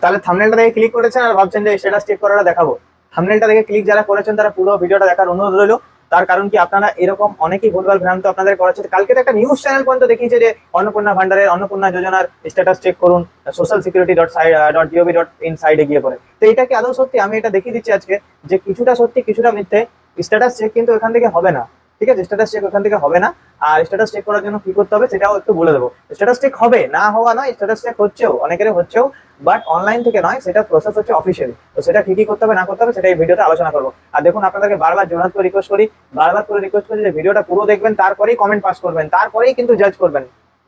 তাহলে থাম্বনেলটা দেখে ক্লিক করেছেন আর ভাবছেন যে স্ট্যাটাস চেক করাটা দেখাবো। থাম্বনেলটা দেখে ক্লিক যারা করেছেন তারা পুরো ভিডিওটা দেখার অনুরোধ রইলো। তার কারণ কি, আপনারা এরকম অনেকেই ভুলভাল ভ্রান্ত আপনাদের করাচ্ছে। কালকে তো একটা নিউজ চ্যানেল পর্যন্ত দেখিয়েছে যে অন্নপূর্ণা ভান্ডারের অন্নপূর্ণা যোজনার স্ট্যাটাস চেক করুন সোশ্যাল সিকিউরিটি .gov.in সাইডে গিয়ে পড়ে। তো এটা কি আদৌ সত্যি? আমি এটা দেখিয়ে দিচ্ছি আজকে যে কিছুটা সত্যি কিছুটা মিথ্যে। স্ট্যাটাস চেক কিন্তু এখান থেকে হবে না, ঠিক আছে? স্ট্যাটাস চেক ওখান থেকে হবে না। আর স্ট্যাটাস চেক করার জন্য কি করতে হবে সেটাও একটু বলে দেবো। স্ট্যাটাস চেক হবে না, হওয়া নয়, স্ট্যাটাস চেক হচ্ছেও, অনেকেরই হচ্ছেও, বাট অনলাইন থেকে নয়, সেটা প্রসেস হচ্ছে অফিসিয়ালি। তো সেটা ঠিকই করতে হবে না করতে হবে সেটা এই ভিডিওতে আলোচনা করবো। আর দেখুন, আপনাদেরকে বারবার জোনাত করে রিকোয়েস্ট করি, বারবার করে রিকোয়েস্ট করি যে ভিডিওটা পুরো দেখবেন, তারপরেই কমেন্ট পাস করবেন, তারপরেই কিন্তু জাজ করবেন।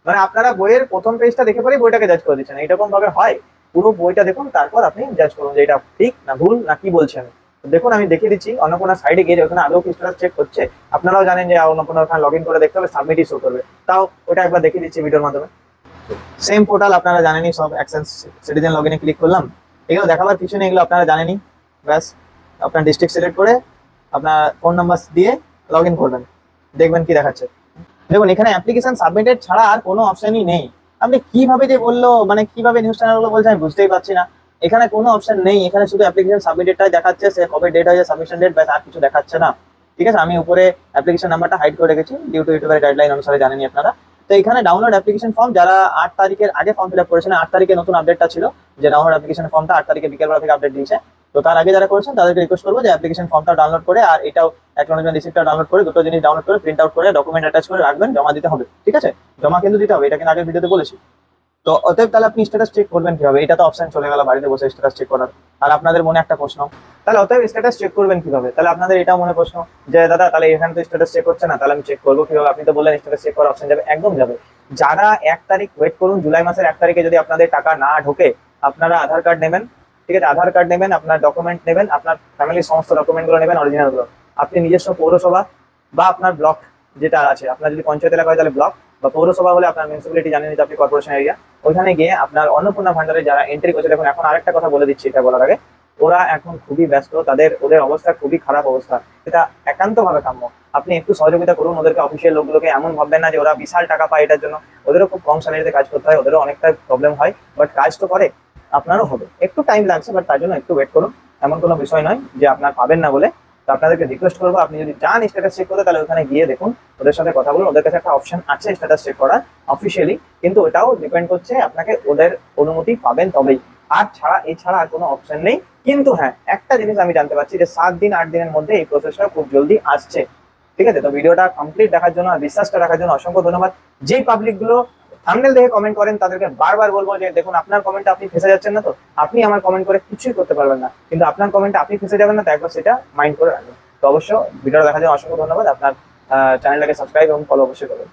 মানে আপনারা বইয়ের প্রথম পেজটা দেখে পরেই বইটাকে জাজ করে দিচ্ছেন, এইরকম ভাবে হয়? পুরো বইটা দেখুন, তারপর আপনি জাজ করুন যে এটা ঠিক না ভুল না কি বলছেন। দেখুন আমি দেখিয়ে দিচ্ছি অন্নপূর্ণা সাইডে গিয়ে ওখানে আদৌ কি স্ট্যাটাস চেক হচ্ছে। আপনারাও জানেন যে অন্নপূর্ণা ওখানে লগ ইন করে দেখতে হবে, সাবমিটই শো করবে। তাও ওটা একবার দেখিয়ে দিচ্ছি ভিডিওর মাধ্যমে। সেম পোর্টাল আপনারা জানেনই সব, অ্যাকসেন্স সিটিজেন লগ ইনে ক্লিক করলাম। এগুলো দেখাবার কিছু নেই, এগুলো আপনারা জানেনই। ব্যাস আপনার ডিস্ট্রিক্ট সিলেক্ট করে আপনার ফোন নাম্বার দিয়ে লগ ইন করবেন, দেখবেন কি দেখাচ্ছে। দেখুন এখানে অ্যাপ্লিকেশন সাবমিটেড ছাড়া আর কোনো অপশনই নেই। আপনি কিভাবে যে বললো, মানে কিভাবে নিউজ চ্যানেলগুলো বলছে আমি বুঝতেই পারছি না। এখানে কোনো অপশন নেই, এখানে শুধু অ্যাপ্লিকেশন সাবমিটেডটাই দেখাচ্ছে, সে কবে ডেট হয়েছে সাবমিশন ডেট, ব্যাস আর কিছু দেখাচ্ছে না। ঠিক আছে, আমি উপরে অ্যাপ্লিকেশন নাম্বারটা হাইড করে রেখেছি ডিউ টু ইউটিউবের গাইডলাইন অনুসারে, জানেনই আপনারা। তো এখানে ডাউনলোড অ্যাপ্লিকেশন ফর্ম, যারা 8 তারিখের আগে ফর্ম ফিল আপ করেছেন, 8 তারিখে নতুন আপডেটটা ছিল যে ডাউনলোড অ্যাপ্লিকেশন ফর্মটা 8 তারিখে বিকেলবেলা থেকে আপডেট দিয়েছে। তো তার আগে যারা করেছেন তাদেরকে রিকোয়েস্ট করবো যে অ্যাপ্লিকেশন ফর্মটা ডাউনলোড করে আর এটাও অ্যাকনোলেজমেন্ট রিসিপ্টটা ডাউনলোড করে, দুটো জিনিস ডাউনলোড করে প্রিন্ট আউট করে ডকুমেন্ট অ্যাটাচ করে রাখবেন, জমা দিতে হবে। ঠিক আছে, জমা কিন্তু দিতে হবে, এটা কিন্তু আগের ভিডিওতে বলেছি। তো অতএব তাহলে আপনি স্ট্যাটাস চেক করবেন কিভাবে? এটা তো অপশন চলে গেল বাড়িতে বসে স্ট্যাটাস চেক করার। আর আপনাদের মনে একটা প্রশ্ন, তাহলে অতএব স্ট্যাটাস চেক করবেন কিভাবে? তাহলে আপনাদের এটাও মনে প্রশ্ন যে দাদা তাহলে এখানে তো স্ট্যাটাস চেক করছে না, তাহলে আমি চেক করবো কিভাবে? আপনি তো বললেন স্ট্যাটাস চেক করার অপশন যাবে, একদম যাবে। যারা 1 তারিখ ওয়েট করুন, জুলাই মাসের 1 তারিখে যদি আপনাদের টাকা না ঢোকে, আপনারা আধার কার্ড নেবেন, ঠিক আছে? আধার কার্ড নেবেন, আপনার ডকুমেন্ট নেবেন, আপনার ফ্যামিলির সমস্ত ডকুমেন্টগুলো নেবেন, অরিজিনালগুলো। আপনি নিজস্ব পৌরসভা বা আপনার ব্লক যেটা আছে, আপনার যদি পঞ্চায়েত এলাকা হয় তাহলে ব্লক, বা পৌরসভা হলে আপনার মিউনিসিপ্যালিটি, জানেন যে আপনি কর্পোরেশন এরিয়া, ওইখানে গিয়ে আপনার অন্নপূর্ণা ভান্ডারে যারা এন্ট্রি করছে, দেখুন এখন আরেকটা কথা বলে দিচ্ছি এটা বলার আগে, ওরা এখন খুবই ব্যস্ত, ওদের অবস্থা খুবই খারাপ অবস্থা, এটা একান্ত ভাবে কাম্য। আপনি একটু সহযোগিতা করুন ওদেরকে, অফিসিয়াল লোকগুলোকে। এমন ভাববেন না যে ওরা বিশাল টাকা পায় এটার জন্য, ওদেরও খুব কম স্যালারিতে কাজ করতে হয়, ওদেরও অনেকটা প্রবলেম হয়, বাট কাজ তো করে। আপনারও হবে, একটু টাইম লাগছে, বাট তার জন্য একটু ওয়েট করুন। এমন কোনো বিষয় নয় যে আপনার পাবেন না বলে। তো আপনাদেরকে রিকোয়েস্ট করবো, আপনি যদি চান স্ট্যাটাস চেক করতে, তাহলে ওখানে গিয়ে দেখুন, ওদের সাথে কথা বলুন, ওদের কাছে একটা অপশন আছে স্ট্যাটাস চেক করার অফিসিয়ালি, কিন্তু ওটাও ডিপেন্ড করছে আপনাকে ওদের অনুমতি পাবেন তবেই। আর এছাড়া আর কোনো অপশন নেই। কিন্তু হ্যাঁ, একটা জিনিস আমি জানতে পারছি যে 7 দিন 8 দিনের মধ্যে এই প্রসেসটা খুব জলদি আসছে। ঠিক আছে, তো ভিডিওটা কমপ্লিট দেখার জন্য আর বিশ্বাসটা রাখার জন্য অসংখ্য ধন্যবাদ। যেই পাবলিক গুলো থাম্বনেল দেখে কমেন্ট করেন তাদেরকে বারবার বলবো যে দেখুন, আপনার কমেন্টে আপনি ফেসে যাচ্ছেন না, তো আপনি আমার কমেন্ট করে কিছুই করতে পারবেন না, কিন্তু আপনার কমেন্টে আপনি ফেসে যাবেন না, তো একবার সেটা মাইন্ড করে রাখবেন। তো অবশ্য ভিডিওটা দেখার জন্য অসংখ্য ধন্যবাদ। আপনার চ্যানেলটাকে সাবস্ক্রাইব এবং ফলো অবশ্যই করবেন।